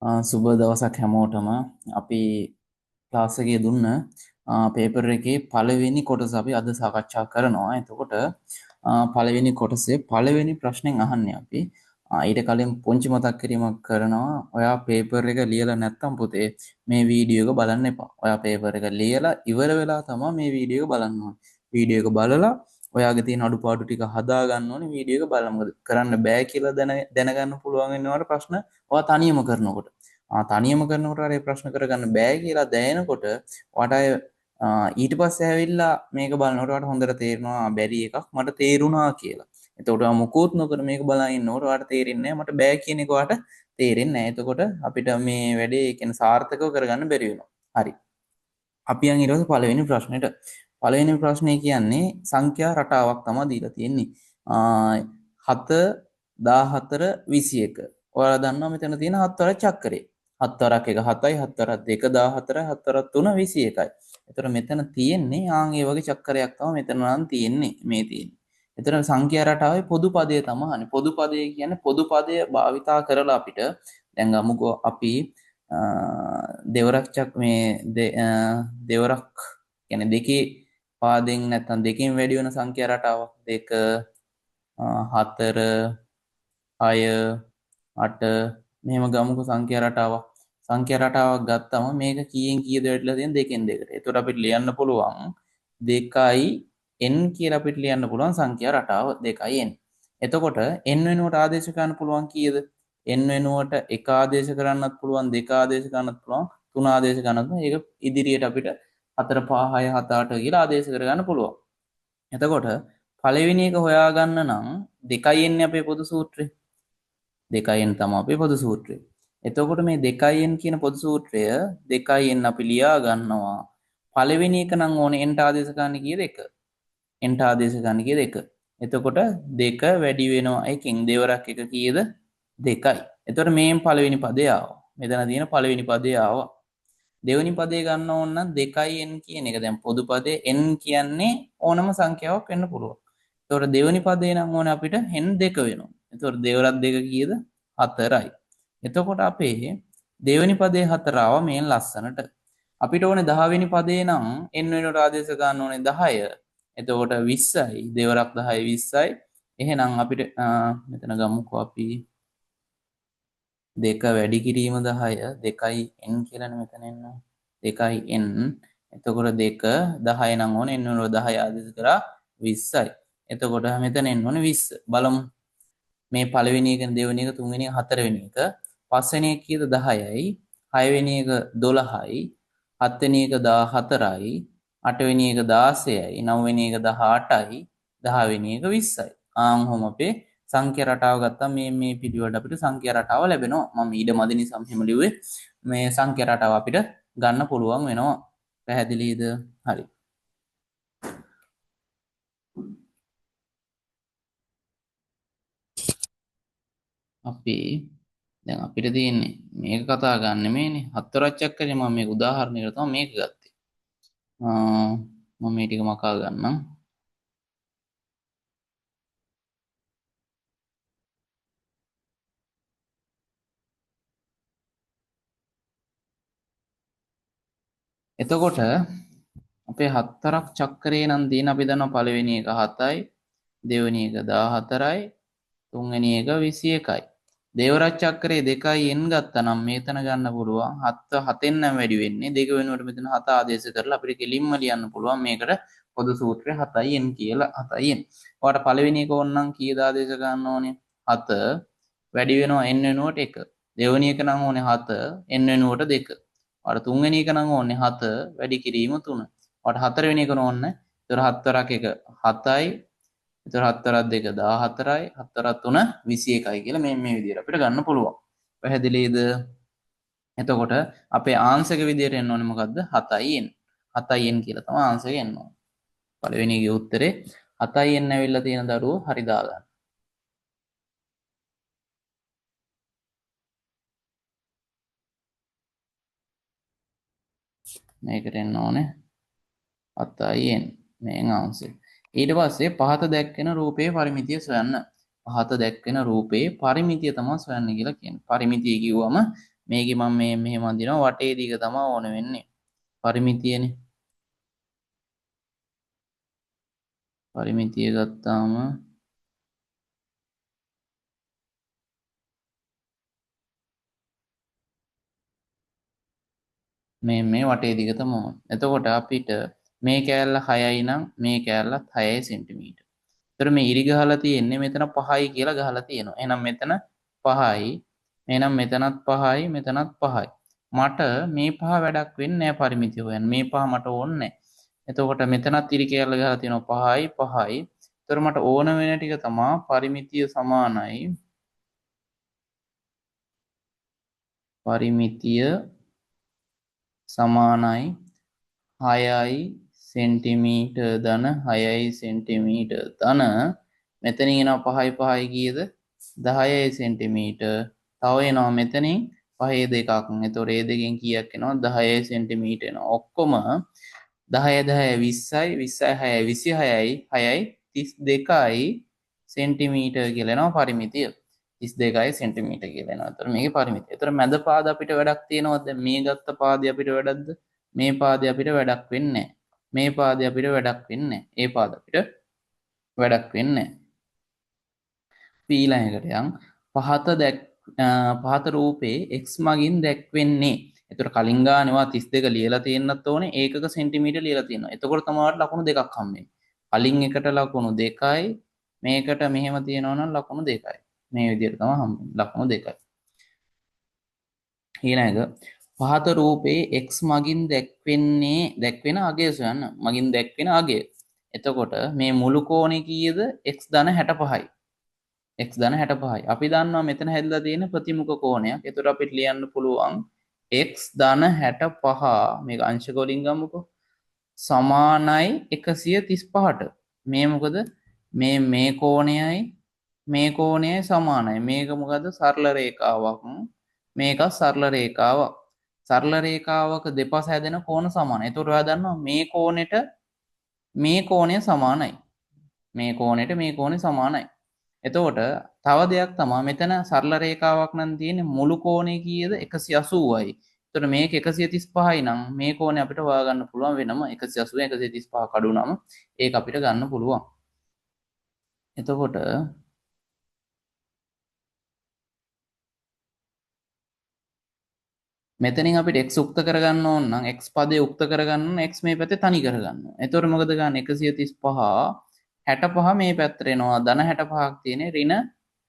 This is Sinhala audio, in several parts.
සුබ දවසක් හැමෝටම. අපි ක්ලාස් එකේ දුන්න පේපර් එකේ පළවෙනි කොටස අපි අද සාකච්ඡා කරනවා. එතකොට පළවෙනි කොටසේ පළවෙනි ප්‍රශ්نين අහන්නේ අපි. ඊට කලින් පුංචි මතක් කිරීමක් කරනවා. ඔයා පේපර් එක ලියලා නැත්නම් පුතේ මේ වීඩියෝ එක බලන්න එපා. ඔයා පේපර් එක ලියලා ඉවර වෙලා තමයි මේ වීඩියෝ එක බලන්න ඕනේ. වීඩියෝ එක බලලා ඔයාගේ තියෙන අඩුපාඩු ටික හදා ගන්න ඕනේ වීඩියෝ එක බලලා. මොකද කරන්න බෑ කියලා දැනගන්න පුළුවන් වෙනවට ප්‍රශ්න ඔයා තනියම කරනකොට. තනියම කරනකොට අර ප්‍රශ්න කරගන්න බෑ කියලා දැනෙනකොට ඔයාට ඊට පස්සේ ඇවිල්ලා මේක බලනකොට ඔයාට හොඳට තේරෙනවා බැරි එකක් මට තේරුණා කියලා. එතකොට මොකොත් නොකර මේක බලන් ඉන්නකොට ඔයාට තේරෙන්නේ නැහැ මට බෑ කියන එක ඔයාට තේරෙන්නේ නැහැ. එතකොට අපිට මේ වැඩේ කියන්නේ සාර්ථකව කරගන්න බැරි වෙනවා. හරි. අපි යන් ඊට පස්සේ පළවෙනි ප්‍රශ්නෙට. පළවෙනි ප්‍රශ්නේ කියන්නේ සංඛ්‍යා රටාවක් තමයි දීලා තියෙන්නේ. 7 14 21. ඔයාලා දන්නවා මෙතන තියෙන 7 වරක් චක්‍රය. 7 වරක් 1 7යි 7 වරක් 2 14යි 7 වරක් 3 21යි. එතකොට මෙතන තියෙන්නේ ඒ වගේ චක්‍රයක් තමයි මෙතන නම් තියෙන්නේ මේ තියෙන්නේ. එතන සංඛ්‍යා රටාවේ පොදු පදය තමයි අහන්නේ. පොදු පදය කියන්නේ පොදු පදය භාවිතා කරලා අපිට දැන් ගමුකෝ අපි දෙවරක් දෙවරක් කියන්නේ දෙකේ පාදයෙන් නැත්නම් දෙකෙන් වැඩි වෙන සංඛ්‍යා රටාවක් 2 4 6 8 මෙහෙම ගමුකෝ සංඛ්‍යා රටාවක්. සංඛ්‍යා රටාවක් ගත්තම මේක කීයෙන් කීයද වැඩිලා තියෙන දෙකෙන් දෙකට. එතකොට අපිට ලියන්න පුළුවන් 2යි n කියලා අපිට ලියන්න පුළුවන් සංඛ්‍යා රටාව 2යි n. එතකොට n වෙනුවට ආදේශ කරන්න පුළුවන් කීයද? n වෙනුවට 1 ආදේශ කරන්නත් පුළුවන් 2 ආදේශ කරන්නත් පුළුවන් 3 ආදේශ කරන්නත් පුළුවන්. ඒක ඉදිරියට අපිට 4 5 6 7 8 කියලා ආදේශ කරගන්න පුළුවන්. එතකොට පළවෙනි එක හොයාගන්න නම් 2යි n අපේ පොදු සූත්‍රය. 2න් තමයි අපේ පොදු සූත්‍රය. එතකොට මේ 2න් කියන පොදු සූත්‍රය 2න් අපි ලියා ගන්නවා. පළවෙනි එක නම් ඕනේ nට ආදේශ ගන්න කීයද 1. nට ආදේශ ගන්න කීයද 1. එතකොට 2 වැඩි වෙනවා 1කින් දෙවරක් 1 කීයද 2යි. එතකොට මේන් පළවෙනි පදේ ආවා. මෙතන තියෙන පළවෙනි පදේ ආවා. දෙවෙනි පදේ ගන්න ඕන නම් 2n කියන එක. දැන් පොදු පදේ n කියන්නේ ඕනම සංඛ්‍යාවක් වෙන්න පුළුවන්. එතකොට දෙවෙනි පදේ නම් ඕනේ අපිට n 2 වෙනවා. එතකොට දෙවරක් 2 කීයද 4යි. එතකොට අපේ දෙවෙනි පදේ 4 ආවා මේන් ලස්සනට. අපිට ඕනේ 10 වෙනි පදේ නම් n වෙනුවට ආදේශ ගන්න ඕනේ 10. එතකොට 20යි. දෙවරක් 10යි 20යි. එහෙනම් අපිට මෙතන ගමුකෝ අපි 2 වැඩි කිරීම 10 2යි n කියලානේ මෙතන එන්නේ 2යි n එතකොට 2 10 නම් ඕනේ n වල 10 ආදේශ කරා 20යි එතකොට මෙතන එන්න ඕනේ 20 බලමු මේ පළවෙනි එක දෙවෙනි එක තුන්වෙනි එක හතරවෙනි එක පස්වෙනි එක කීයද 10යි හයවෙනි එක 12යි හත්වෙනි එක 14යි අටවෙනි එක 16යි නවවෙනි එක 18යි 10වෙනි එක 20යි ආන් අපේ සංඛ්‍යා රටාව ගත්තා මේ පිළිවෙලට අපිට සංඛ්‍යා රටාව ලැබෙනවා මම ඊට මදි නිසා මෙහෙම ලිව්වේ මේ සංඛ්‍යා රටාව අපිට ගන්න පුළුවන් වෙනවා පැහැදිලිද හරි අපි දැන් අපිට තියෙන්නේ මේක කතා ගන්න නෙමෙයිනේ හතරක් චක්‍රේ මම මේක උදාහරණයකට තමයි මේක ගත්තේ මම මේ ටික මකා ගන්නම් එතකොට අපේ හතරක් චක්‍රේ නම් දින අපි දන්නවා පළවෙනි එක 7යි දෙවෙනි එක 14යි තුන්වෙනි එක 21යි දේවරාජ චක්‍රේ 2යි n ගත්තා නම් මෙතන ගන්න පුළුවන් 7ෙන් නම් වැඩි වෙන්නේ 2 වෙනුවට මෙතන 7 ආදේශ කරලා අපිට කෙලින්ම ලියන්න පුළුවන් මේකට පොදු සූත්‍රය 7යි n කියලා 7යි n. ඔයාලට පළවෙනි එක ඕනනම් කීයද ආදේශ ගන්න ඕනේ 7 වැඩි වෙනවා n වෙනුවට 1. දෙවෙනි එක නම් ඕනේ 7 n වෙනුවට 2. ඔයාලට තුන්වෙනි එක නම් ඕනේ 7 වැඩි කිරීම 3. ඔයාලට හතරවෙනි එක ඕනේ. ඒතර 7 වරක් 1 7යි එතකොට 7 වරක් 2 14යි 7 වරක් 3 21යි කියලා මේ විදිහට අපිට ගන්න පුළුවන්. පැහැදිලිද? එතකොට අපේ ආන්සර්ක විදිහට එන්න ඕනේ මොකද්ද? 7යි n. 7යි n කියලා තමයි ආන්සර්ක එන්න ඕනේ. පළවෙනි එකේ උත්තරේ 7යි n ඇවිල්ලා තියෙන දරුවෝ හරි දාගන්න. මේකට එන්න ඕනේ 7යි n මේන් ආන්සර්. ඊට පස්සේ පහත දැක්වෙන රූපයේ පරිමිතිය සොයන්න. පහත දැක්වෙන රූපයේ පරිමිතිය තමයි සොයන්න කියලා කියන්නේ. පරිමිතිය කිව්වම මේකේ මම මේ මෙහෙම අඳිනවා වටේ දිග තමයි ඕන වෙන්නේ. පරිමිතියනේ. පරිමිතිය ගත්තාම මේ වටේ දිග තමයි. එතකොට අපිට මේ කෑල්ල 6යි නම් මේ කෑල්ලත් 6 සෙන්ටිමීටර්. ඒතර මේ ඉරි ගහලා තියෙන්නේ මෙතන 5යි කියලා ගහලා තියෙනවා. එහෙනම් මෙතන 5යි. එහෙනම් මෙතනත් 5යි මෙතනත් 5යි. මට මේ පහ වැඩක් වෙන්නේ නැහැ පරිමිතිය හොයන්න. මේ පහ මට ඕනේ නැහැ. එතකොට මෙතනත් ඉරි කෑල්ල ගහලා තියෙනවා 5යි 5යි. ඒතර මට ඕන වෙන ටික තමයි පරිමිතිය සමානයි. පරිමිතිය සමානයි 6යි සෙන්ටිමීටර් ධන 6යි සෙන්ටිමීටර් ධන මෙතනින් එනවා 5යි 5යි කීයද 10යි සෙන්ටිමීටර් තව එනවා මෙතනින් 5 දෙකක්. එතකොට ඒ දෙකෙන් කීයක් එනවා 10යි සෙන්ටිමීටර් එනවා. ඔක්කොම 10 10 20යි 20යි 6යි 26යි 6යි 32යි සෙන්ටිමීටර් කියලා එනවා පරිමිතිය. 32යි සෙන්ටිමීටර් කියලා එනවා. එතකොට මේකේ පරිමිතිය. එතකොට මැද පාද අපිට වැඩක් තියෙනවද? දැන් මේ ගත්ත පාදේ අපිට වැඩක්ද? මේ පාදේ අපිට වැඩක් වෙන්නේ නැහැ. මේ පාදේ අපිට වැඩක් වෙන්නේ නැහැ. ඒ පාද අපිට වැඩක් වෙන්නේ නැහැ. ඊළඟට යන් පහත රූපේ x මගින් දැක්වෙන්නේ. එතකොට කලින් ගානවා 32 ලියලා තියෙන්නත් ඕනේ ඒකක සෙන්ටිමීටර් ලියලා තියෙනවා. එතකොට තමයි ලකුණු දෙකක් හම්බෙන්නේ. කලින් එකට ලකුණු 2යි මේකට මෙහෙම තියෙනවා නම් ලකුණු 2යි. මේ විදිහට තමයි හම්බෙන්නේ. ලකුණු 2යි. ඊළඟ පහත රූපේ x මගින් දැක්වෙන අගය සොයන්න. මගින් දැක්වෙන අගය. එතකොට මේ මුළු කෝණේ කීයද? x ධන 65යි. x ධන 65යි. අපි දන්නවා මෙතන හැදලා තියෙන ප්‍රතිමුඛ කෝණයක්. ඒතර අපිට ලියන්න පුළුවන් x ධන 65 මේක අංශක වලින් ගමුකෝ. සමානයි 135ට. මේ මොකද? මේ කෝණයයි මේ කෝණයයි සමානයි. මේක මොකද? සරල රේඛාවක්. මේක සරල රේඛාවක්. සරල රේඛාවක දෙපස හැදෙන කෝණ සමානයි. ඒතර ඔයා දන්නවා මේ කෝණෙට මේ කෝණය සමානයි. මේ කෝණෙට මේ කෝණය සමානයි. එතකොට තව දෙයක් තමයි මෙතන සරල රේඛාවක් නම් තියෙන්නේ මුළු කෝණය කීයද 180යි. එතකොට මේක 135යි නම් මේ කෝණය අපිට හොයාගන්න පුළුවන් වෙනම 180 135 කඩුනම ඒක අපිට ගන්න පුළුවන්. එතකොට මෙතනින් අපිට x උක්ත කරගන්න ඕන නම් x පදේ උක්ත කරගන්න x මේ පැත්තේ තනි කරගන්න. එතකොට මොකද ගන්න 135 65 මේ පැත්තට එනවා ධන 65ක් තියෙන ඍණ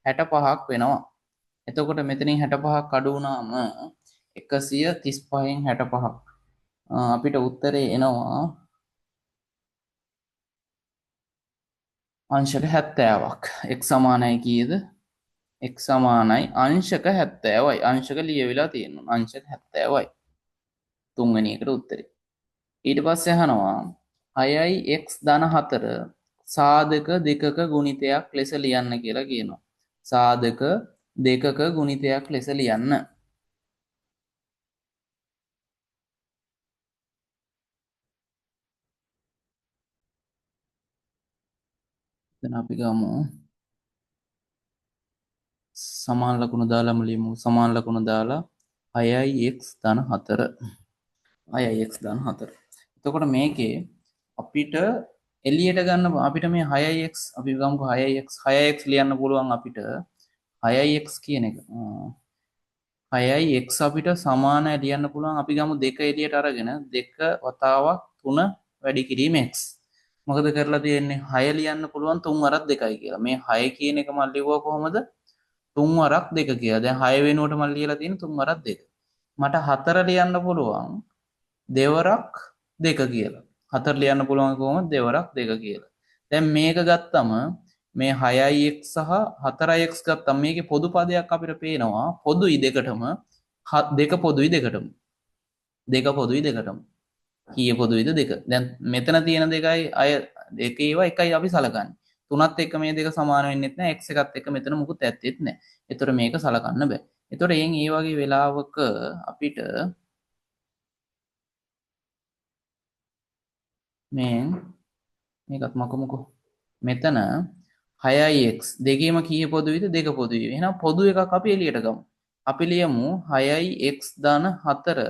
65ක් වෙනවා. එතකොට මෙතනින් 65ක් අඩු වුණාම 135න් 65ක් අපිට උත්තරේ එනවා අංශක 70ක්. x සමානයි කීයද? x සමානයි අංශක 70යි. අංශක ලියවිලා තියෙනවා. අංශක 70යි. තුන්වෙනි එකට උත්තරේ. ඊට පස්සේ අහනවා 6යි x ධන 4 සාධක දෙකක ගුණිතයක් ලෙස ලියන්න කියලා කියනවා. සාධක දෙකක ගුණිතයක් ලෙස ලියන්න. දැන් අපි ගමු සමාන ලකුණු දාලාම ලියමු. සමාන ලකුණු දාලා 6යි x ධන 4 6යි x ධන 4. එතකොට මේකේ අපිට එළියට ගන්න අපිට මේ 6ix අපි ගමුකෝ 6ix ලියන්න පුළුවන් අපිට 6ix කියන එක 6ix අපිට සමාන ලියන්න පුළුවන් අපි ගමු 2 එළියට අරගෙන 2 වතාවක් 3 වැඩි කිරීම x මොකද කරලා තියෙන්නේ 6 ලියන්න පුළුවන් 3 වරක් 2යි කියලා මේ 6 කියන එක මම ලියුවා කොහොමද 3 වරක් 2 කියලා දැන් 6 වෙනුවට මම ලියලා තියෙන්නේ 3 වරක් 2 මට 4 ලියන්න පුළුවන් දෙවරක් 2 කියලා 4 ලියන්න පුළුවන් කොහොමද දෙවරක් 2 කියලා. දැන් මේක ගත්තම මේ 6ix සහ 4ix ගත්තම මේකේ පොදු පදයක් අපිට පේනවා පොදුයි දෙකටම දෙක පොදුයි දෙකටම දෙක පොදුයි දෙකටම කීය පොදුයිද දෙක. දැන් මෙතන තියෙන දෙකයි අය දෙක ඒවා එකයි අපි සලකන්නේ. තුනත් එක්ක මේ දෙක සමාන වෙන්නෙත් නැහැ x එකත් එක්ක මෙතන මුකුත් ඇත්තෙත් නැහැ. ඒතර මේක සලකන්න බෑ. ඒතර එයින් ඒ වගේ වෙලාවක අපිට මේකත් මකමුකෝ මෙතන 6ix දෙකේම කීය පොදුයිද දෙක පොදුයි එහෙනම් පොදු එකක් අපි එළියට ගමු අපි ලියමු 6යි x ධන 4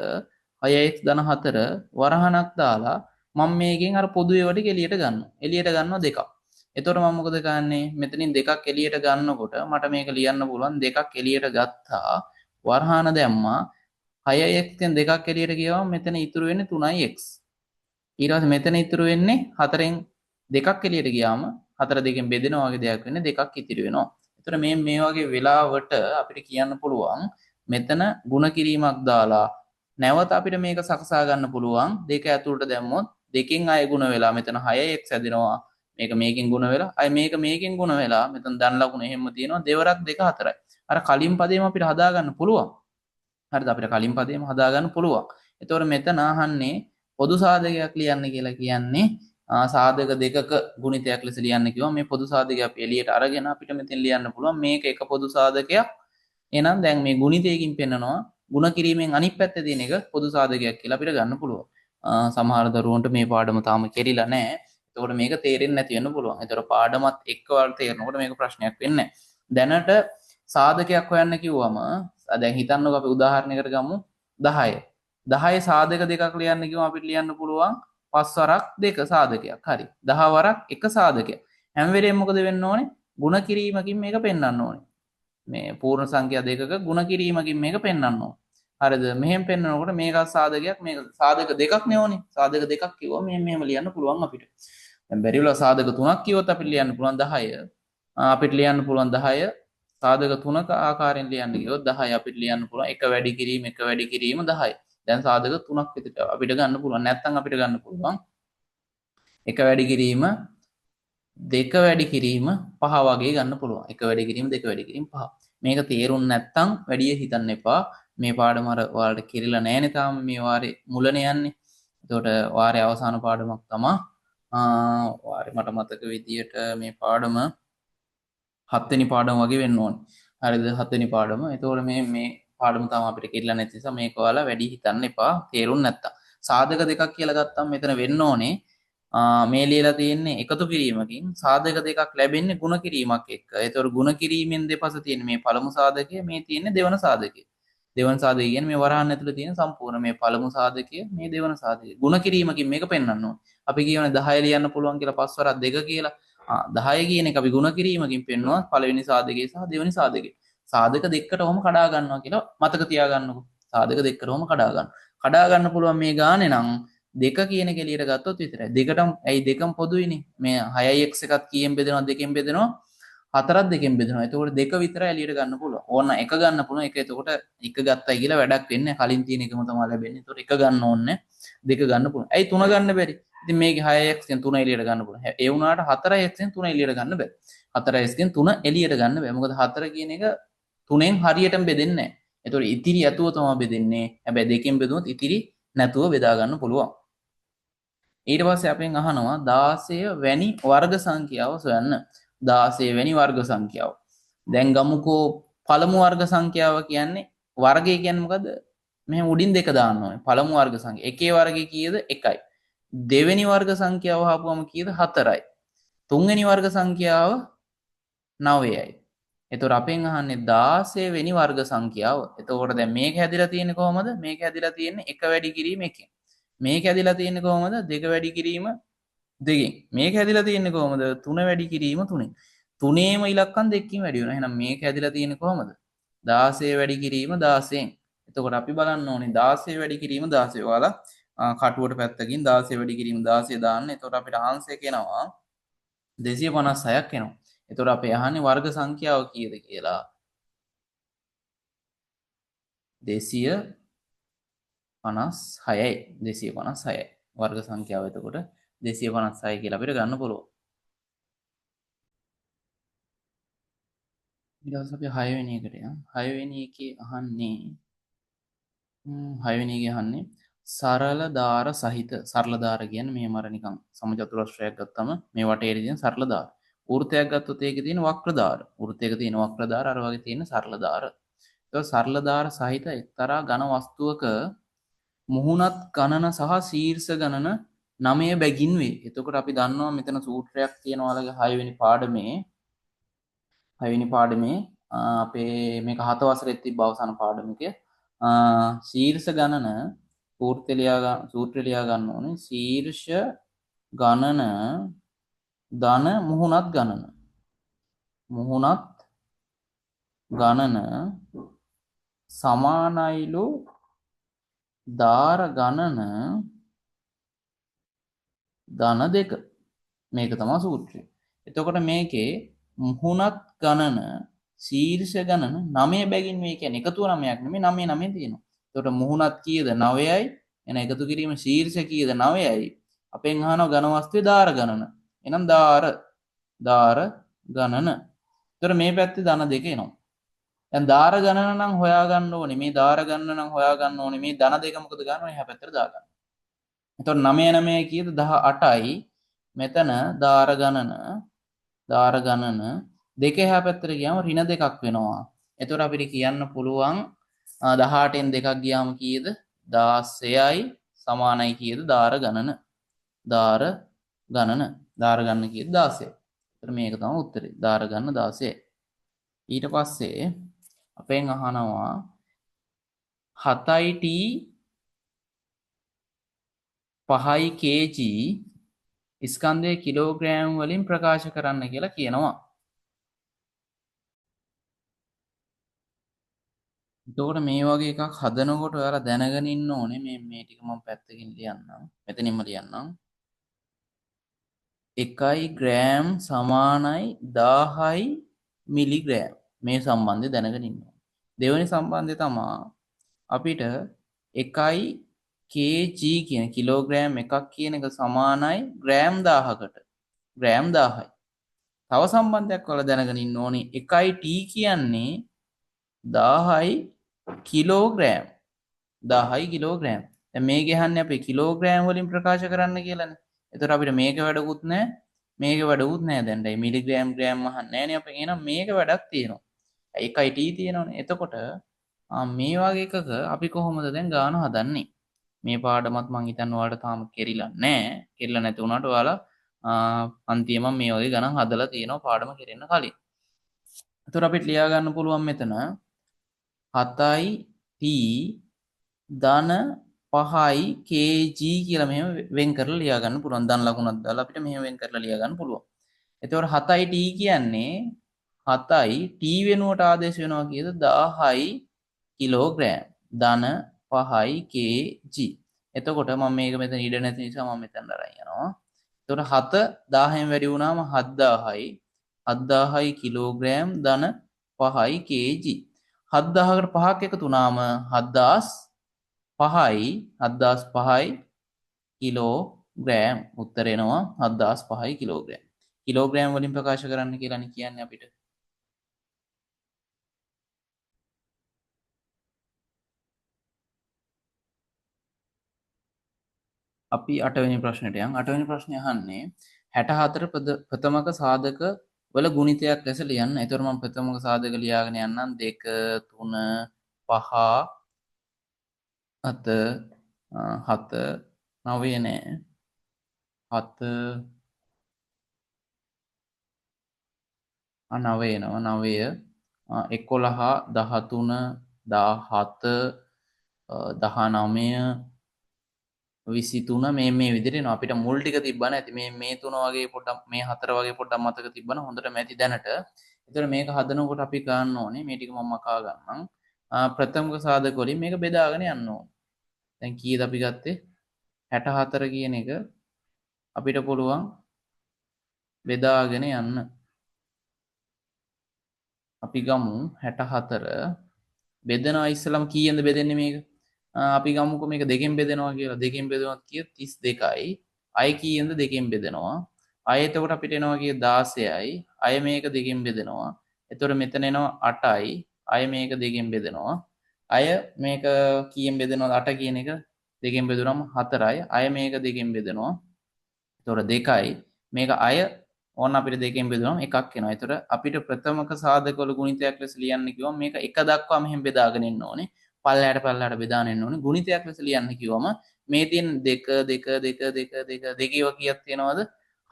6x ධන 4 වරහණක් දාලා මම මේකෙන් අර පොදු ඒවා ටික එළියට ගන්නවා. එළියට ගන්නවා දෙකක්. එතකොට මම මොකද කරන්නේ? මෙතනින් දෙකක් එළියට ගන්නකොට මට මේක ලියන්න පුළුවන් දෙකක් එළියට ගත්තා. වරහණ දැම්මා 6x ෙන් දෙකක් එළියට ගියවම මෙතන ඉතුරු වෙන්නේ 3x. ඊට පස්සේ මෙතන ඉතුරු වෙන්නේ 4ෙන් දෙකක් එළියට ගියාම 4 දෙකෙන් බෙදෙනවා වගේ දෙයක් වෙන්නේ දෙකක් ඉතිරි වෙනවා. ඒතර මේ වගේ වෙලාවට අපිට කියන්න පුළුවන් මෙතන ಗುಣ කිරීමක් දාලා නැවත අපිට මේක සකසා ගන්න පුළුවන් දෙක ඇතුළට දැම්මොත් දෙකෙන් අය ಗುಣ වෙලා මෙතන 6x හැදෙනවා. මේක මේකෙන් ಗುಣ වෙලා අය මේක මේකෙන් ಗುಣ වෙලා මෙතන ධන ලකුණ එහෙම තියෙනවා දෙවරක් 2 4යි. අර කලින් පදේම අපිට හදා ගන්න පුළුවන්. හරිද? අපිට කලින් පදේම හදා ගන්න පුළුවන්. ඒතකොට මෙතන අහන්නේ පොදු සාධකයක් ලියන්න කියලා කියන්නේ සාධක දෙකක ගුණිතයක් ලෙස ලියන්න කිව්වා. මේ පොදු සාධකය අපි එළියට අරගෙන අපිට මෙතෙන් ලියන්න පුළුවන් මේක එක පොදු සාධකයක්. එහෙනම් දැන් මේ ගුණිතයකින් පෙන්නනවා ಗುಣ කිරීමෙන් අනිත් පැත්තේ තියෙන එක පොදු සාධකයක් කියලා අපිට ගන්න පුළුවන්. සමහර දරුවන්ට මේ පාඩම තාම කෙරිලා නැහැ. එතකොට මේක තේරෙන්නේ නැති වෙන්න පුළුවන්. ඒතර පාඩමත් එක්ක වල තේරෙනකොට මේක ප්‍රශ්නයක් වෙන්නේ නැහැ. දැනට සාධකයක් හොයන්න කිව්වම දැන් හිතන්නකෝ අපි උදාහරණයකට ගමු 10. 10 සාධක දෙකක් ලියන්න කිව්වම අපිට ලියන්න පුළුවන් 5 වරක් 2 සාධකයක්. හරි. 10 වරක් 1 සාධකයක්. හැම වෙලේම මොකද වෙන්න ඕනේ? ಗುಣ කිරීමකින් මේක පෙන්වන්න ඕනේ. මේ පූර්ණ සංඛ්‍යා දෙකක ಗುಣ කිරීමකින් මේක පෙන්වන්න ඕනේ. හරිද? මෙහෙම පෙන්වනකොට මේක සාධකයක් මේක සාධක දෙකක් නෙවනේ. සාධක දෙකක් කිව්වම මෙහෙම ලියන්න පුළුවන් අපිට. දැන් බැරි වෙලා සාධක තුනක් කිව්වොත් අපිට ලියන්න පුළුවන් 10. අපිට ලියන්න පුළුවන් 10 සාධක තුනක ආකාරයෙන් ලියන්න ගියොත් 10 අපිට ලියන්න පුළුවන් එක වැඩි කිරීම 10. දැන් සාධක තුනක් විතර අපිට ගන්න පුළුවන්. නැත්නම් අපිට ගන්න පුළුවන් එක වැඩි කිරීම දෙක වැඩි කිරීම 5 වගේ ගන්න පුළුවන්. එක වැඩි කිරීම දෙක වැඩි කිරීම 5. මේක තේරුම් නැත්නම් වැඩි හිතන්න එපා. මේ පාඩම අර ඔයාලට කිරිලා නැහැනේ තාම මේ වාරේ මුලනේ යන්නේ. එතකොට වාරේ අවසාන පාඩමක් තමයි වාරේ මට මතක විදියට මේ පාඩම 7 වෙනි පාඩම වගේ වෙන්න ඕනේ. හරිද? 7 වෙනි පාඩම. එතකොට මේ පාඩම තමයි අපිට කිරිලා නැති නිසා මේක ඔයාලා වැඩි හිතන්න එපා. තේරුම් නැත්තම්. සාධක දෙකක් කියලා ගත්තම මෙතන වෙන්න ඕනේ මේ ලියලා තියෙන්නේ එකතු කිරීමකින් සාධක දෙකක් ලැබෙන්නේ ಗುಣ කිරීමක් එක්ක. ඒතකොට ಗುಣ කිරීමෙන් දෙපස තියෙන මේ පළමු සාධකය මේ තියෙන්නේ දෙවන සාධකය. දෙවන සාධකය කියන්නේ මේ වරහන් ඇතුළේ තියෙන සම්පූර්ණ මේ පළමු සාධකය මේ දෙවන සාධකය. ಗುಣ කිරීමකින් මේක පෙන්වන්න ඕනේ. අපි කියවනේ 10 ලියන්න පුළුවන් කියලා 5 වරක් 2 කියලා. 10 කියන එක අපි ಗುಣ කිරීමකින් පෙන්වනවා පළවෙනි සාධකය සහ දෙවෙනි සාධකය. සාධක දෙකටම කඩා ගන්නවා කියලා මතක තියාගන්නකො. සාධක දෙකටම කඩා ගන්න. කඩා ගන්න පුළුවන් මේ ගානේ නම් දෙක කියන එක එළියට ගත්තොත් විතරයි. දෙකටම ඇයි දෙකම පොදුයිනේ. මේ 6x එකත් කීයෙන් බෙදෙනවා දෙකෙන් බෙදෙනවා 4ක් දෙකෙන් බෙදෙනවා. එතකොට දෙක විතරයි එළියට ගන්න පුළුවන්. ඕන එක ගන්න පුළුවන්. එක එතකොට එක ගත්තයි කියලා වැඩක් වෙන්නේ නැහැ. කලින් තියෙන එකම තමයි ලැබෙන්නේ. එතකොට එක ගන්න ඕනේ. දෙක ගන්න පුළුවන්. ඇයි 3 ගන්න බැරි? ඉතින් මේකේ 6x ෙන් 3 එළියට ගන්න පුළුවන්. ඒ වුණාට 4x ෙන් 3 එළියට ගන්න බෑ. 4x ෙන් 3 එළියට ගන්න බෑ. මොකද 4 කියන එක 3ෙන් හරියටම බෙදෙන්නේ නැහැ. එතකොට ඉතිරි ඇතුව තමයි බෙදෙන්නේ. හැබැයි දෙකෙන් බෙදුනොත් ඉතිරි නැතුව බෙදා ගන්න පුළුවන්. ඊට පස්සේ අපෙන් අහනවා 16 වැනි වර්ග සංඛ්‍යාව සොයන්න. 16 වැනි වර්ග සංඛ්‍යාව. දැන් ගමුකෝ පළමු වර්ග සංඛ්‍යාව කියන්නේ වර්ගය කියන්නේ මොකද? මෙහෙම උඩින් දෙක දාන්න ඕනේ. පළමු වර්ග සංඛ්‍යාව. එකේ වර්ගය කීයද? 1යි. දෙවෙනි වර්ග සංඛ්‍යාව හපුවම කීයද? 4යි. තුන්වෙනි වර්ග සංඛ්‍යාව 9යි. එතකොට අපෙන් අහන්නේ 16 වෙනි වර්ග සංඛ්‍යාව. එතකොට දැන් මේක හැදිලා තියෙන්නේ කොහොමද? මේක හැදිලා තියෙන්නේ 1 වැඩි කිරීම 1කින්. මේක හැදිලා තියෙන්නේ කොහොමද? 2 වැඩි කිරීම 2කින්. මේක හැදිලා තියෙන්නේ කොහොමද? 3 වැඩි කිරීම 3කින්. තුනේම ඉලක්කම් දෙකකින් වැඩි වෙනවා. එහෙනම් මේක හැදිලා තියෙන්නේ කොහොමද? 16 වැඩි කිරීම 16න්. එතකොට අපි බලන්න ඕනේ 16 වැඩි කිරීම 16. ඔයාලා කටුවට පැත්තකින් 16 වැඩි කිරීම 16 දාන්න. එතකොට අපිට ආන්සර් එනවා 256ක් එනවා. එතකොට අපි අහන්නේ වර්ග සංඛ්‍යාව කීයද කියලා. 256යි. 256යි. වර්ග සංඛ්‍යාව එතකොට 256 කියලා අපිට ගන්න පුළුවන්. ඊට පස්සේ අපි 6 වෙනි එකට යමු. 6 වෙනි එකේ අහන්නේ 6 වෙනි එකේ අහන්නේ සරල දාර සහිත සරල දාර කියන්නේ මෙහෙම අර නිකන් සමචතුරස්‍රයක් ගත්තම මේ වටේට තියෙන සරල දාර. වෘත්තයක් ගත්තොත් ඒකේ තියෙන වක්‍ර දාර. වෘත්තයක තියෙන වක්‍ර දාර අර වගේ තියෙන සරල දාර. ඒක සරල දාර සහිත එක්තරා ඝන වස්තුවක මුහුණත් ගණන සහ ශීර්ෂ ගණන 9 බැගින් වේ. එතකොට අපි දන්නවා මෙතන සූත්‍රයක් තියෙනවා ඔයාලගේ 6 වෙනි පාඩමේ අපේ මේක 7 වසරේ තිබ්බ අවසාන පාඩමකේ ශීර්ෂ ගණන සූත්‍රය ලියා ගන්න ඕනේ. ශීර්ෂ ගණන ධන මුහුණත් ගණන සමානයිලු දාර ගණන ධන දෙක. මේක තමයි සූත්‍රය. එතකොට මේකේ මුහුණත් ගණන ශීර්ෂ ගණන 9 බැගින් මේ කියන්නේ එකතු 9ක් නෙමෙයි 9 9 තියෙනවා. එතකොට මුහුණත් කීයද 9යි එන එකතු කිරීම ශීර්ෂ කීයද 9යි. අපෙන් අහනවා ඝන වස්තුවේ දාර ගණන. එහෙනම් දාර ගණන. එතකොට මේ පැත්තේ ධන දෙක එනවා. දැන් දාර ගණන නම් හොයාගන්න ඕනේ. මේ දාර ගණන නම් හොයාගන්න ඕනේ. මේ ධන දෙක මොකද ගන්න එහා පැත්තට දාගන්න. එතකොට 9 9 කීයද 18යි. මෙතන දාර ගණන දෙක එහා පැත්තට ගියාම ඍණ දෙකක් වෙනවා. එතකොට අපිට කියන්න පුළුවන් 18න් දෙකක් ගියාම කීයද 16යි සමානයි කීයද දාර ගණන කීයද 16. එතකොට මේක තමයි උත්තරේ. දාර ගණන 16. ඊට පස්සේ අපෙන් අහනවා 7යි t 5යි kg ස්කන්ධය කිලෝග්‍රෑම් වලින් ප්‍රකාශ කරන්න කියලා කියනවා. එතකොට මේ වගේ එකක් හදනකොට ඔයාලා දැනගෙන ඉන්න ඕනේ මේ ටික මම පැත්තකින් ලියන්නම්. මෙතනින්ම ලියන්නම්. 1 ග්‍රෑම් සමානයි 1000යි මිලිග්‍රෑම්. මේ සම්බන්ධය දැනගෙන ඉන්න ඕනේ. දෙවෙනි සම්බන්ධය තමයි අපිට 1 kg කියන කිලෝග්‍රෑම් එකක් කියන එක සමානයි ග්‍රෑම් 1000කට. ග්‍රෑම් 1000යි. තව සම්බන්ධයක් ඔයාලා දැනගෙන ඉන්න ඕනේ 1 t කියන්නේ 1000යි කිලෝග්‍රෑම්. 1000යි කිලෝග්‍රෑම්. දැන් මේ ගහන්නේ අපි කිලෝග්‍රෑම් වලින් ප්‍රකාශ කරන්න කියලානේ. එතකොට අපිට මේක වැඩකුත් නැහැ. මේක වැඩකුත් නැහැ දැන්. දැන් මිලිග්‍රෑම් ග්‍රෑම් අහන්නේ නැහැනේ අපෙන්. එහෙනම් මේක වැඩක් තියෙනවා. 1යි t තියෙනවනේ. එතකොට මේ වගේ එකක අපි කොහොමද දැන් ගාන හදන්නේ? මේ පාඩමත් මං හිතන්නේ ඔයාලට තාම කෙරිලා නැහැ. කෙරිලා නැති වුණාට ඔයාලා අන්තිමම මේ වගේ ගණන් හදලා තියෙනවා පාඩම කෙරෙන්න කලින්. එතකොට අපිට ලියා ගන්න පුළුවන් මෙතන 7යි t ධන 5යි kg කියලා මෙහෙම වෙන් කරලා ලියා ගන්න පුළුවන්. ධන ලකුණක් දාලා අපිට මෙහෙම වෙන් කරලා ලියා ගන්න පුළුවන්. එතකොට 7යි t කියන්නේ 7යි t වෙනුවට ආදේශ වෙනවා කියද 1000යි කිලෝග්‍රෑම්. ධන 5යි kg. එතකොට මම මේක මෙතන ඉඩ නැති නිසා මම මෙතන අරන් යනවා. එතකොට 7 1000න් වැඩි වුණාම 7000යි 7000යි කිලෝග්‍රෑම් ධන 5යි kg. 7000කට 5ක් එකතු වුණාම 7005යි කිලෝග්‍රෑම්. උත්තර එනවා 7005යි කිලෝග්‍රෑම්. කිලෝග්‍රෑම් වලින් ප්‍රකාශ කරන්න කියලානේ කියන්නේ අපිට. අපි 8 වෙනි ප්‍රශ්නෙට යන්. 8 වෙනි ප්‍රශ්නේ අහන්නේ 64 ප්‍රථමක සාධක වල ගුණිතයක් ලෙස ලියන්න. ඒතර මම ප්‍රථමක සාධක ලියාගෙන යන්නම් 2 3 5 7 7 9 නෑ 7 9 එනවා 9 11 13 17 19 මේ විදිහට එනවා. අපිට මුල් ටික තිබ්බා නැති මේ තුන වගේ පොඩ්ඩක් මේ හතර වගේ පොඩ්ඩක් මතක තිබ්බනම් හොඳටම ඇති දැනට. ඒතර මේක හදනකොට අපි ගන්න ඕනේ මේ ටික මම මකා ගන්නම්. ප්‍රථමක සාධක වලින් මේක බෙදාගෙන යන්න ඕනේ. දැන් කීයද අපි ගත්තේ 64 කියන එක අපිට පුළුවන් බෙදාගෙන යන්න. අපි ගමු 64 බෙදනවා ඉස්සලම කීයෙන්ද බෙදෙන්නේ මේක? අපි ගමුකෝ මේක දෙකෙන් බෙදෙනවා කියලා. දෙකෙන් බෙදුවත් කිය 32යි. අය කීයෙන්ද දෙකෙන් බෙදෙනවා. අය එතකොට අපිට එනවා කිය 16යි. අය මේක දෙකෙන් බෙදෙනවා. එතකොට මෙතන එනවා 8යි. අය මේක දෙකෙන් බෙදෙනවා. අය මේක කීයෙන් බෙදෙනවද 8 කියන එක දෙකෙන් බෙදුනම 4යි. අය මේක දෙකෙන් බෙදෙනවා. එතකොට 2යි. මේක අය ඕන අපිට දෙකෙන් බෙදුනම එකක් එනවා. එතකොට අපිට ප්‍රථමක සාධකවල ගුණිතයක් ලෙස ලියන්න කිව්වම මේක එක දක්වා මෙහෙම බෙදාගෙන ඉන්න ඕනේ. පල්ලයට බෙදාගෙන එන්න ඕනේ. ගුණිතයක් ලෙස ලියන්න කිව්වම මේ තියෙන 2 2 2 2 2 2 2 කීයක් තියෙනවද?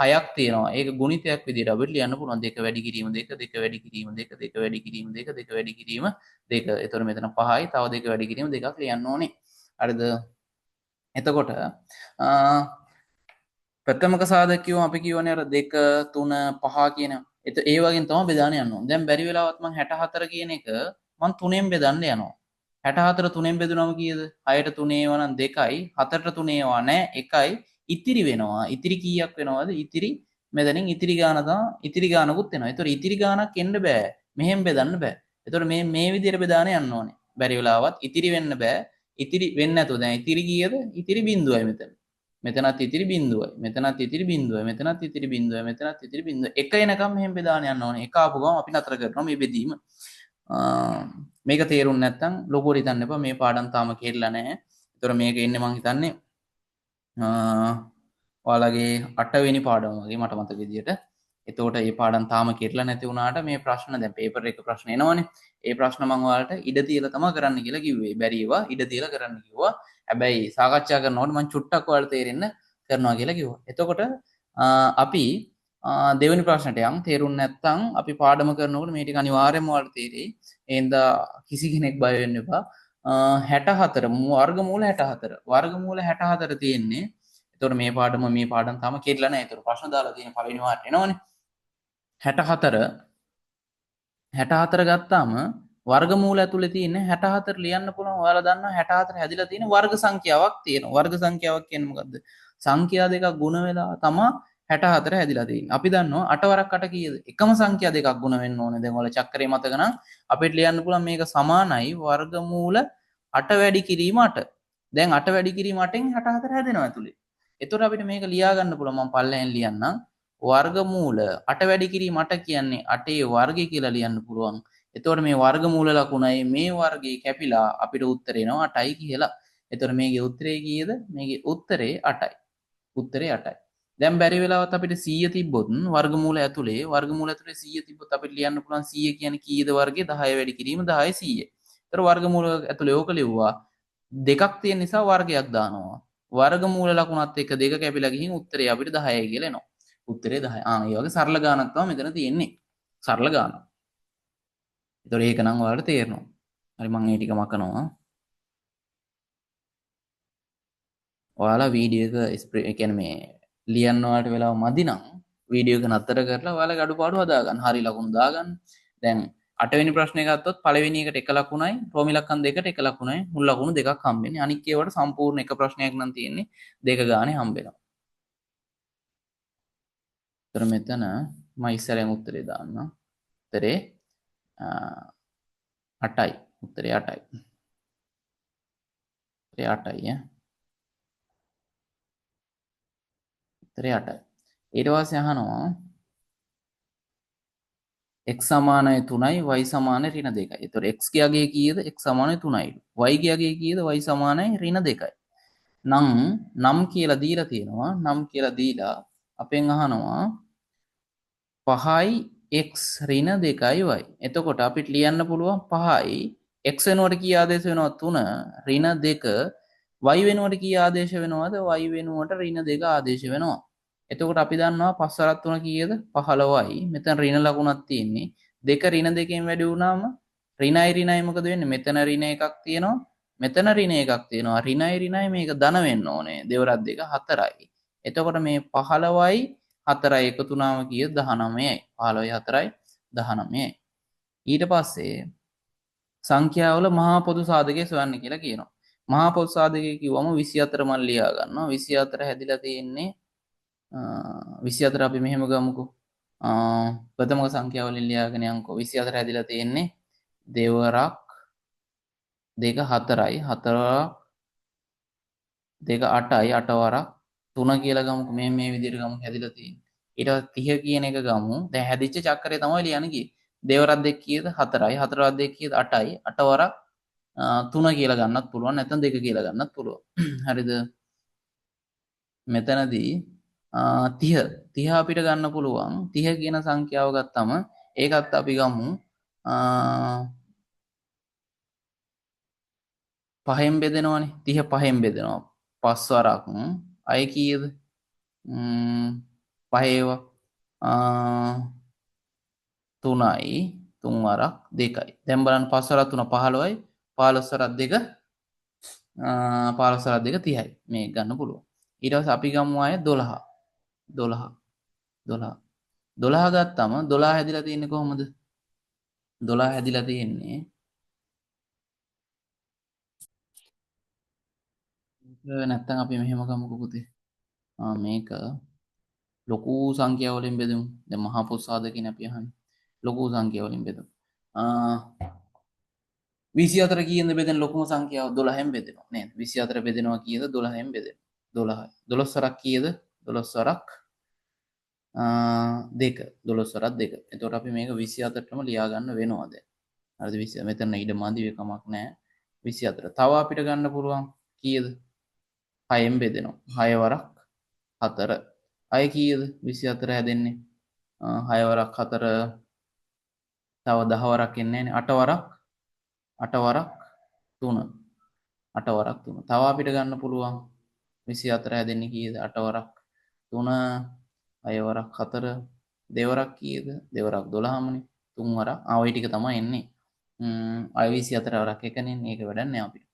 හයක් තියෙනවා. ඒක ගුණිතයක් විදිහට අපිට ලියන්න පුළුවන්. 2 වැඩි කිරීම 2 2 වැඩි කිරීම 2 2 වැඩි කිරීම 2 2 වැඩි කිරීම 2. එතකොට මෙතන 5යි තව 2 වැඩි කිරීම 2ක් ලියන්න ඕනේ. හරිද? එතකොට ප්‍රථමක සාධකයෝ අපි කියවනේ අර 2 3 5 කියන ඒ වගේ තමයි බෙදාන යන්න ඕනේ. දැන් බැරි වෙලාවත් මම 64 කියන එක මම 3ෙන් බෙදන්න යනවා. 64 3ෙන් බෙදුනම කීයද? 6ට 3 ඒවා නම් 2යි, 4ට 3 ඒවා නැහැ 1යි. ඉතිරි වෙනවා. ඉතිරි කීයක් වෙනවද? ඉතිරි මෙතනින් ඉතිරි ගාන තමයි ඉතිරි ගානකුත් එනවා. ඒතකොට ඉතිරි ගානක් එන්න බෑ. මෙහෙම බෙදන්න බෑ. ඒතකොට මේ විදිහට බෙදාන යන්න ඕනේ. බැරි වෙලාවත් ඉතිරි වෙන්න බෑ. ඉතිරි වෙන්නේ නැතුව දැන් ඉතිරි කීයද? ඉතිරි බිඳුවයි මෙතන. මෙතනත් ඉතිරි බිඳුවයි. මෙතනත් ඉතිරි බිඳුවයි. මෙතනත් ඉතිරි බිඳුවයි. මෙතනත් ඉතිරි බිඳුවයි. එක එනකම් මෙහෙම බෙදාන යන්න ඕනේ. එක ආපු ගමන් අපි නතර කරනවා මේ බෙදීම. මේක තේරුම් නැත්තම් ලොකුවට හිතන්න එපා. මේ පාඩම් තාම කෙරලා නැහැ. ඒතර මේක එන්නේ මං හිතන්නේ ඔයාලගේ 8 වෙනි පාඩම වගේ මට මතක විදියට. එතකොට මේ පාඩම් තාම කෙරලා නැති වුණාට මේ ප්‍රශ්න දැන් පේපර් එක ප්‍රශ්න එනවනේ. ඒ ප්‍රශ්න මම ඔයාලට ඉඩ තියලා තමයි කරන්න කියලා කිව්වේ. බැරි ඒවා ඉඩ තියලා කරන්න කිව්වා. හැබැයි සාකච්ඡා කරනකොට මම චුට්ටක් ඔයාලට තේරෙන්න කරනවා කියලා කිව්වා. එතකොට අපි දෙවෙනි ප්‍රශ්නට යන් තේරුම් නැත්නම් අපි පාඩම කරනකොට මේ ටික අනිවාර්යයෙන්ම ඔයාලට තේරෙයි. එහෙනම් කිසි කෙනෙක් බය වෙන්න එපා. 64 වර්ගමූල 64 වර්ගමූල 64 තියෙන්නේ. එතකොට මේ පාඩම් තාම කෙරලා නැහැ. එතකොට ප්‍රශ්න දාලා තියෙන පළවෙනි වාරේ එනවනේ. 64 64 ගත්තාම වර්ගමූල ඇතුලේ තියෙන 64 ලියන්න පුළුවන්. ඔයාලා දන්නවා 64 හැදිලා තියෙන වර්ග සංඛ්‍යාවක් තියෙනවා. වර්ග සංඛ්‍යාවක් කියන්නේ මොකද්ද? සංඛ්‍යා දෙකක් ගුණ වෙලා තමයි 64 හැදිලා තියෙන්නේ. අපි දන්නවා 8 වරක් 8 කීයද? එකම සංඛ්‍යා දෙකක් ගුණ වෙන්න ඕනේ. දැන් ඔයාලා චක්‍රේ මතක නම් අපිට ලියන්න පුළුවන් මේක සමානයි වර්ගමූල 8 වැඩි කිරීම 8. දැන් 8 වැඩි කිරීම 8න් 64 හැදෙනවා ඇතුලේ. එතකොට අපිට මේක ලියා ගන්න පුළුවන්. මම පල්ලෙහෙන් ලියන්නම්. වර්ගමූල 8 වැඩි කිරීම 8 කියන්නේ 8 වර්ගය කියලා ලියන්න පුළුවන්. එතකොට මේ වර්ගමූල ලකුණයි මේ වර්ගයේ කැපිලා අපිට උත්තර එනවා 8යි කියලා. එතකොට මේකේ උත්තරේ කීයද? මේකේ උත්තරේ 8යි. උත්තරේ 8යි. දැන් බැරි වෙලාවත් අපිට 100 තිබ්බොත් වර්ගමූල ඇතුලේ 100 තිබ්බොත් අපිට ලියන්න පුළුවන් 100 කියන්නේ කීයද වර්ගයේ 10 වැඩි කිරීම 10 100. ඒතර වර්ගමූල ඇතුලේ ඕක ලිව්වා. දෙකක් තියෙන නිසා වර්ගයක් දානවා. වර්ගමූල ලකුණත් එක්ක දෙක කැපිලා ගිහින් උත්තරේ අපිට 10යි කියලා එනවා. උත්තරේ 10. ඒ වගේ සරල ගානක් තමයි මෙතන තියෙන්නේ. සරල ගානක්. ඒතකොට ඒක නම් ඔයාලට තේරෙනවා. හරි මම මේ ටික මකනවා. ඔයාලා වීඩියෝ එක කියන්නේ මේ ලියන්න ඔයාලට වෙලාව මදි නම් වීඩියෝ එක නතර කරලා ඔයාලගේ අඩුපාඩු හදාගන්න. හරි ලකුණු දාගන්න. දැන් 8 වෙනි ප්‍රශ්නේ ගත්තොත් පළවෙනි එකට 1 ලකුණයි, රෝමි ලක්කම් දෙකට 1 ලකුණයි, මුල් ලකුණු දෙකක් හම්බෙන්නේ. අනික් ඒවාට සම්පූර්ණ එක ප්‍රශ්නයක් නම් තියෙන්නේ දෙක ගානේ හම්බෙනවා. ඒතර මෙතන මම ඉස්සරෙන් උත්තරේ දාන්නම්. උත්තරේ 8යි. උත්තරේ 8යි. උත්තරේ 8යි ඈ. උත්තරේ 8යි. ඊට පස්සේ අහනවා x සමානයි 3යි y සමානයි ඍණ 2යි. එතකොට x ගේ අගය කීයද? x සමානයි 3යි. y ගේ අගය කීයද? y සමානයි ඍණ 2යි. නම් කියලා දීලා තියෙනවා. නම් කියලා දීලා අපෙන් අහනවා 5යි x ඍණ 2යි y. එතකොට අපිට ලියන්න පුළුවන් 5යි x වෙනුවට කී ආදේශ වෙනවද? 3 ඍණ 2 y වෙනුවට කී ආදේශ වෙනවද? y වෙනුවට ඍණ 2 ආදේශ වෙනවා. එතකොට අපි දන්නවා 5 වරක් 3 කීයද? 15යි. මෙතන ඍණ ලකුණක් තියෙන්නේ. 2 ඍණ 2කින් වැඩි වුණාම ඍණයි ඍණයි මොකද වෙන්නේ? මෙතන ඍණ එකක් තියෙනවා. මෙතන ඍණ එකක් තියෙනවා. ඍණයි ඍණයි මේක ධන වෙන්න ඕනේ. දෙවරක් 2 4යි. එතකොට මේ 15යි 4යි එකතු වුණාම කීයද? 19යි. 15යි 4යි 19යි. ඊට පස්සේ සංඛ්‍යාවල මහා පොදු සාධකය සොයන්න කියලා කියනවා. මහා පොදු සාධකය කිව්වම 24 මම ලියා ගන්නවා. 24 හැදිලා තියෙන්නේ 24 අපි මෙහෙම ගමුකෝ. ප්‍රථමක සංඛ්‍යාවලින් ලියාගෙන යන්කෝ. 24 හැදිලා තියෙන්නේ දෙවරක් දෙක 4යි 4 දෙක 8යි 8 වරක් 3 කියලා ගමුකෝ. මේ විදිහට ගමු හැදිලා තියෙන්නේ. ඊට පස්සේ 30 කියන එක ගමු. දැන් හැදිච්ච චක්‍රය තමයි ලියන්නේ කියේ. දෙවරක් දෙක කීයද? 4යි 4 වරක් දෙක කීයද? 8යි 8 වරක් 3 කියලා ගන්නත් පුළුවන්. නැත්නම් 2 කියලා ගන්නත් පුළුවන්. හරිද? මෙතනදී 30 අපිට ගන්න පුළුවන් 30 කියන සංඛ්‍යාව ගත්තම ඒකත් අපි ගමු පහෙන් බෙදෙනවනේ 30 පහෙන් බෙදෙනවා 5 වරක් අය කීයද පහේවා 3යි 3 වරක් 2යි. දැන් බලන්න 5 වරක් 3 15යි 15 වරක් 2 15 වරක් 2 30යි. මේක ගන්න පුළුවන්. ඊට පස්සේ අපි ගමු ආයේ 12 12 12 12 ගත්තම 12 හැදිලා තියෙන්නේ කොහොමද? 12 හැදිලා තියෙන්නේ නැත්තම් අපි මෙහෙම ගමුකෝ පුතේ. මේක ලොකු සංඛ්‍යා වලින් බෙදමු. දැන් මහා පොත් සාධකයෙන් අපි අහන්නේ. ලොකු සංඛ්‍යා වලින් බෙදමු. 24 කීයෙන්ද බෙදෙන ලොකුම සංඛ්‍යාව 12න් බෙදෙනවා නේද? 24 බෙදෙනවා කීයද? 12න් බෙදෙනවා. 12යි. 12 වරක් කීයද? 12 වරක් 2. 12 වරක් 2. එතකොට අපි මේක 24ටම ලියා ගන්න වෙනවා දැන්. හරිද? 20 මෙතන ඉඩ මදි එකමක් නැහැ. 24. තව අපිට ගන්න පුළුවන් කීයද? 6න් බෙදෙනවා. 6 වරක් 4. 6 කීයද? 24 හැදෙන්නේ. 6 වරක් 4 තව 10 වරක් එන්නේ නැහැනේ. 8 වරක් 8 වරක් 3. 8 වරක් 3. තව අපිට ගන්න පුළුවන් 24 හැදෙන්නේ කීයද? 8 වරක් 3 6 වරක් 4 දෙවරක් කීයද? දෙවරක් 12මනේ. 3 වරක් ඔය ටික තමයි එන්නේ. අය 24 වරක් එකනේ. මේක වැඩක් නෑ අපිට.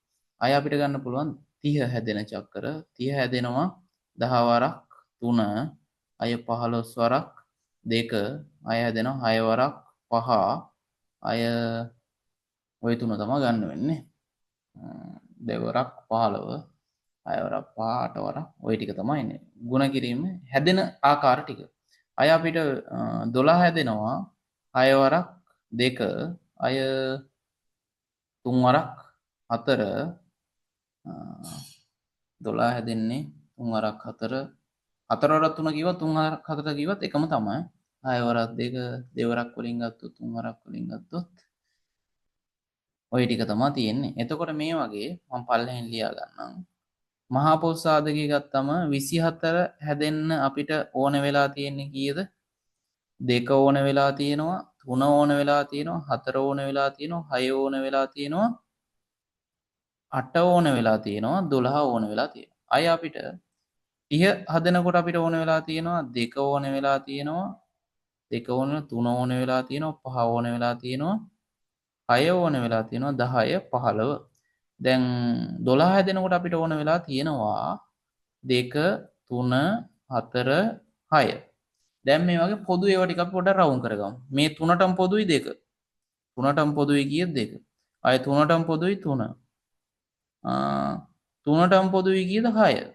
අය අපිට ගන්න පුළුවන් 30 හැදෙන චක්කර 30 හැදෙනවා 10 වරක් 3 අය 15 වරක් 2 අය හැදෙනවා 6 වරක් 5 අය ඔය තුන තමයි ගන්න වෙන්නේ. දෙවරක් 15 6 වරක් 5 8 වරක් ඔය ටික තමයි එන්නේ. ගුණ කිරීම හැදෙන ආකාර ටික. අය අපිට 12 හැදෙනවා 6 වරක් 2 අය 3 වරක් 4 12 හැදෙන්නේ 3 වරක් 4 4 වරක් 3 කිව්වත් 3 වරක් 4 කිව්වත් එකම තමයි. 6 වරක් 2 දෙවරක් වලින් ගත්තොත් 3 වරක් වලින් ගත්තොත් ඔය ටික තමයි තියෙන්නේ. එතකොට මේ වගේ මම පල්ලෙහෙන් ලියා ගන්නම්. මහා පොත් සාධකය ගත්තම 24 හැදෙන්න අපිට ඕන වෙලා තියෙන්නේ කීයද? 2 ඕන වෙලා තියෙනවා, 3 ඕන වෙලා තියෙනවා, 4 ඕන වෙලා තියෙනවා, 6 ඕන වෙලා තියෙනවා, 8 ඕන වෙලා තියෙනවා, 12 ඕන වෙලා තියෙනවා. අය අපිට 30 හදනකොට අපිට ඕන වෙලා තියෙනවා 2 ඕන වෙලා තියෙනවා, 2 ඕන 3 ඕන වෙලා තියෙනවා, 5 ඕන වෙලා තියෙනවා, 6 ඕන වෙලා තියෙනවා, 10 15. දැන් 12 හැදෙනකොට අපිට ඕන වෙලා තියෙනවා 2 3 4 6. දැන් මේ වගේ පොදු ඒවා ටික අපි පොඩ්ඩක් රවුම් කරගමු. මේ 3ටම පොදුයි 2. 3ටම පොදුයි කීයද 2. අය 3ටම පොදුයි 3. 3ටම පොදුයි කීයද 6.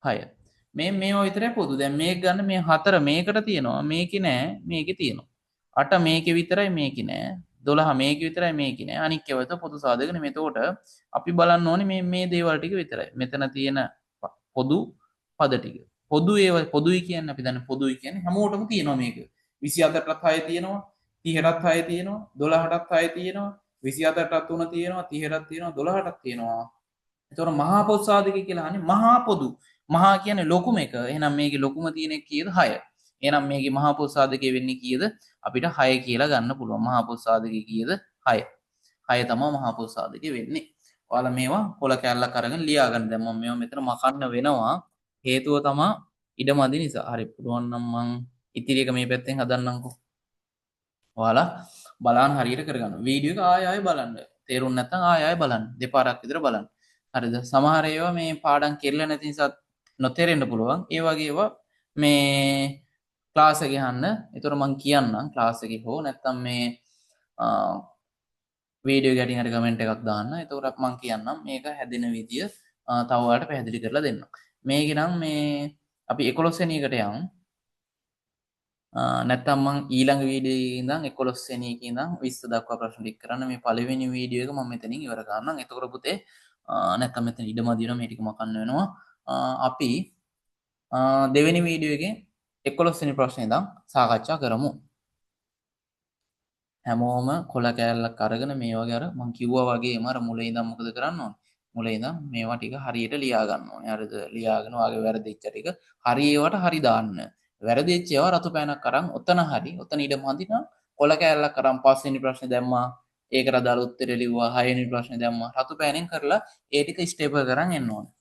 6. මේවා විතරයි පොදු. දැන් මේක ගන්න මේ 4 මේකට තියෙනවා. මේකේ නෑ. මේකේ තියෙනවා. 8 මේකේ විතරයි මේකේ නෑ. 12 මේකේ විතරයි මේකේ නෑ. අනික් ඒවා විතර පොදු සාධක නෙමෙයි. එතකොට අපි බලන්න ඕනේ මේ දේවල් ටික විතරයි. මෙතන තියෙන පොදු පද ටික. පොදු ඒවා පොදුයි කියන්නේ අපි දන්නේ පොදුයි කියන්නේ හැමෝටම තියෙනවා මේක. 24ටත් 6 තියෙනවා. 30ටත් 6 තියෙනවා. 12ටත් 6 තියෙනවා. 24ටත් 3 තියෙනවා. 30ටත් තියෙනවා. 12ටත් තියෙනවා. එතකොට මහා පොත් සාධකය කියලා අහන්නේ මහා පොදු. මහා කියන්නේ ලොකුම එක. එහෙනම් මේකේ ලොකුම තියෙන එක කීයද? 6. එහෙනම් මේකේ මහා පොත් සාධකය වෙන්නේ කීයද? අපිට 6 කියලා ගන්න පුළුවන්. මහා පොත් සාධකය කීයද? 6. 6 තමයි මහා පොත් සාධකය වෙන්නේ. ඔයාලා මේවා කොල කැල්ලක් අරගෙන ලියා ගන්න. දැන් මම මේවා මෙතන මකන්න වෙනවා. හේතුව තමයි ඉඩ මදි නිසා. හරි පුළුවන් නම් මං ඉතිරි එක මේ පැත්තෙන් හදන්නම්කෝ. ඔයාලා බලන්න හරියට කරගන්න. වීඩියෝ එක ආයෙ ආයෙ බලන්න. තේරුම් නැත්නම් ආයෙ ආයෙ බලන්න. දෙපාරක් විතර බලන්න. හරිද? සමහර ඒවා මේ පාඩම් කෙරෙලා නැති නිසා නොතේරෙන්න පුළුවන්. ඒ වගේ ඒවා මේ ක්ලාස් එකේ අහන්න. ඒතර මම කියන්නම් ක්ලාස් එකේ හෝ නැත්නම් මේ වීඩියෝ ගැටින් හරි කමෙන්ට් එකක් දාන්න. එතකොට මම කියන්නම් මේක හැදෙන විදිය තව ඔයාලට පැහැදිලි කරලා දෙන්නම්. මේකේ නම් මේ අපි 11 වෙනි එකට යමු. නැත්තම් මං ඊළඟ වීඩියෝ එකේ ඉඳන් 11 වෙනි එකේ ඉඳන් 20 දක්වා ප්‍රශ්න ටික කරන්න. මේ පළවෙනි වීඩියෝ එක මම මෙතනින් ඉවර කරන්නම්. එතකොට පුතේ නැත්තම් මෙතන ඉඩම දිනවා මේ ටික මකන්න වෙනවා. අපි දෙවෙනි වීඩියෝ එකේ 11 වෙනි ප්‍රශ්නේ ඉඳන් සාකච්ඡා කරමු. හැමෝම කොල කෑල්ලක් අරගෙන මේ වගේ අර මං කිව්වා වගේම අර මුලින් ඉඳන් මොකද කරන්න ඕනේ? මුලින් ඉඳන් මේවා ටික හරියට ලියා ගන්න ඕනේ. හරිද? ලියාගෙන ඔයාගේ වැරදිච්ච ටික හරි ඒවට හරි දාන්න. වැරදිච්ච ඒවා රතු පෑනක් අරන් ඔතන හරි ඔතන ඉඩ මදි නම් කොල කෑල්ලක් අරන් පස්වෙනි ප්‍රශ්නේ දැම්මා. ඒකට අදාළ උත්තරේ ලිව්වා. හයවෙනි ප්‍රශ්නේ දැම්මා. රතු පෑනෙන් කරලා ඒ ටික ස්ටේපල් කරන් එන්න ඕනේ.